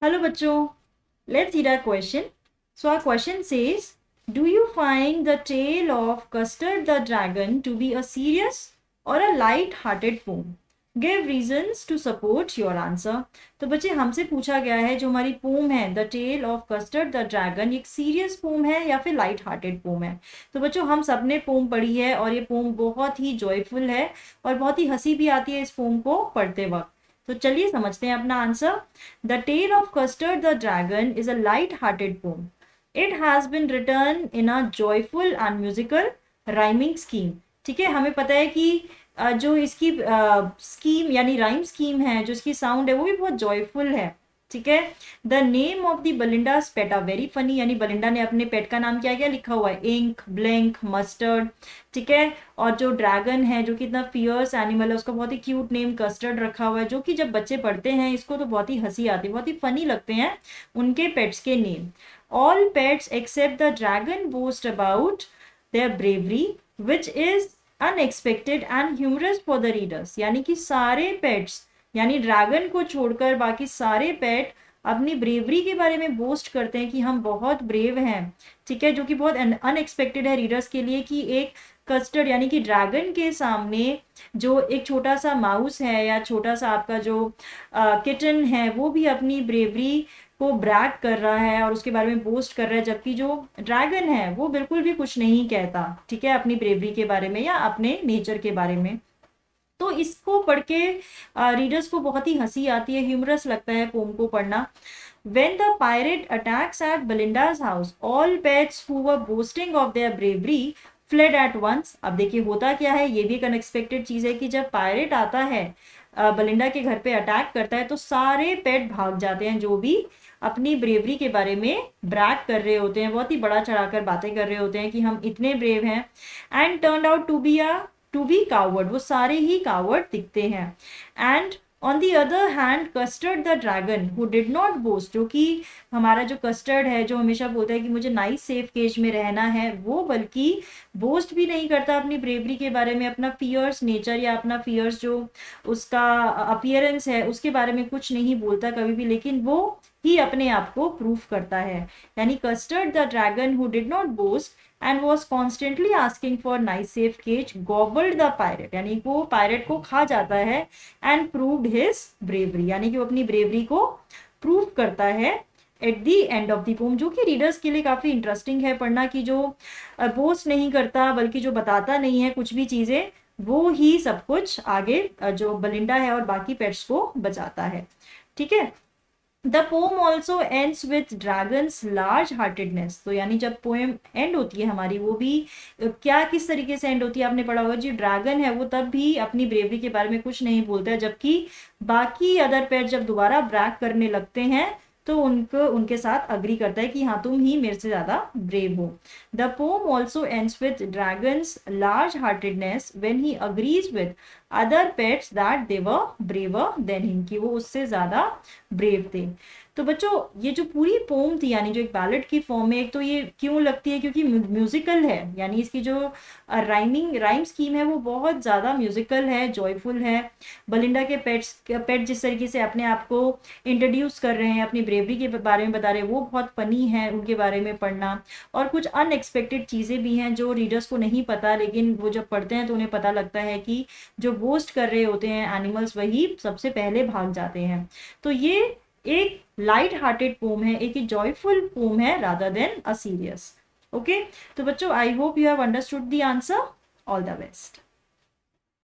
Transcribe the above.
Hello bachcho, let's read our question. So our question says, do you find the tale of Custard the Dragon to be a serious or a light-hearted poem? Give reasons to support your answer. तो बच्चे हमसे पूछा गया है जो हमारी poem है the tale of Custard the dragon एक सीरियस पोम है या फिर लाइट हार्टेड पोम है। तो बच्चों हम सबने पोम पढ़ी है और ये पोम बहुत ही जॉयफुल है और बहुत ही हंसी भी आती है इस पोम को पढ़ते वक्त। तो चलिए समझते हैं अपना answer. The tale of Custard the dragon is a light hearted poem. It has been return in a joyful and musical rhyming scheme. ठीक है, हमें पता है कि जो इसकी स्कीम यानी राइम स्कीम है, जो इसकी साउंड है वो भी बहुत जॉयफुल है. ठीक है, the name of the Belinda's pet are very funny, यानी बलिंडा ने अपने पेट का नाम क्या क्या लिखा हुआ है, इंक, ब्लैंक, मस्टर्ड. ठीक है, और जो ड्रैगन है जो कि इतना फियर्स एनिमल है उसका बहुत ही क्यूट नेम कस्टर्ड रखा हुआ है, जो कि जब बच्चे पढ़ते हैं इसको तो बहुत ही हंसी आती है, बहुत ही फनी लगते हैं उनके पेट्स के name. All pets except the dragon boast about their bravery which is unexpected and humorous for the readers. यानी कि सारे पेट्स यानी ड्रैगन को छोड़कर बाकी सारे पेट अपनी ब्रेवरी के बारे में बोस्ट करते हैं कि हम बहुत ब्रेव हैं. ठीक है, जो कि बहुत अनएक्सपेक्टेड है रीडर्स के लिए कि एक कस्टर्ड यानी कि ड्रैगन के सामने जो एक छोटा सा माउस है या छोटा सा आपका जो किटन है वो भी अपनी ब्रेवरी को ब्रैग कर रहा है और उसके बारे में बोस्ट कर रहा है, जबकि जो ड्रैगन है वो बिल्कुल भी कुछ नहीं कहता. ठीक है, अपनी ब्रेवरी के बारे में या अपने नेचर के बारे में. तो इसको पढ़ के रीडर्स को बहुत ही हंसी आती है, ह्यूमरस लगता है पोम को पढ़ना. When the pirate attacks at Belinda's house, all pets who were boasting of their bravery fled at once. अब देखिए होता क्या है, ये भी एक अनएक्सपेक्टेड चीज है कि जब पायरेट आता है बलिंडा के घर पे अटैक करता है तो सारे पेट भाग जाते हैं जो भी अपनी ब्रेवरी के बारे में ब्रैग कर रहे होते हैं, बहुत ही बड़ा चढ़ाकर बातें कर रहे होते हैं कि हम इतने ब्रेव हैं. And turn out to be coward, वो सारे ही कावर्ड दिखते हैं. And on the other hand Custard the dragon who did not boast, जो कि हमारा जो कस्टर्ड है जो हमेशा बोलता है कि मुझे नाइस सेफ केज में रहना है, वो बल्कि बोस्ट भी नहीं करता अपनी ब्रेवरी के बारे में, अपना फियर्स नेचर या अपना फियर्स जो उसका अपीयरेंस है उसके बारे में कुछ नहीं बोलता कभी भी, लेकिन वो ही अपने आप को प्रूफ करता है. यानी custard the dragon who did not boast and was constantly asking for nice safe cage gobbled the pirate, यानी वो पायरेट को खा जाता है and proved his bravery, यानी कि वो अपनी ब्रेवरी को प्रूव करता है at the end of the poem. जो कि रीडर्स के लिए काफी इंटरेस्टिंग है पढ़ना कि जो बोस्ट नहीं करता बल्कि जो बताता नहीं है कुछ भी चीजें, वो ही सब कुछ आगे जो बलिंडा है और बाकी पेट्स को बचाता है. ठीक है, the pome also ends with dragons large heartedness. तो यानी जब पोएम एंड होती है हमारी वो भी क्या किस तरीके से एंड होती है आपने पढ़ा होगा, जो ड्रैगन है वो तब भी अपनी ब्रेवरी के बारे में कुछ नहीं बोलता है, जबकि बाकी अदर पेट जब दोबारा ब्रैग करने लगते हैं तो उनके साथ अग्री करता है कि हाँ तुम ही मेरे से ज्यादा ब्रेव हो. The pome also ends with dragons large heartedness when he agrees with other pets that they were braver than him, कि वो उससे ज्यादा ब्रेव थे. तो बच्चों ये जो पूरी पोम थी यानी जो एक बैलेड की फॉर्म में, एक तो ये क्यों लगती है क्योंकि म्यूजिकल है, यानी इसकी जो राइम स्कीम है वो बहुत ज्यादा म्यूजिकल है, जॉयफुल है. बलिंडा के पेट जिस तरीके से अपने आप को इंट्रोड्यूस कर रहे हैं, अपनी ब्रेवरी के बारे में बता रहे हैं, वो बहुत फनी है उनके बारे में पढ़ना. और कुछ अनएक्सपेक्टेड चीजें भी हैं जो रीडर्स को नहीं पता, लेकिन वो जब पढ़ते हैं तो उन्हें पता लगता है कि जो बोस्ट कर रहे होते हैं एनिमल्स वही सबसे पहले भाग जाते हैं. तो ये एक लाइट हार्टेड पोम है, एक जॉयफुल पोम है rather than a serious. Okay, तो बच्चों I hope you have understood the answer. All the best.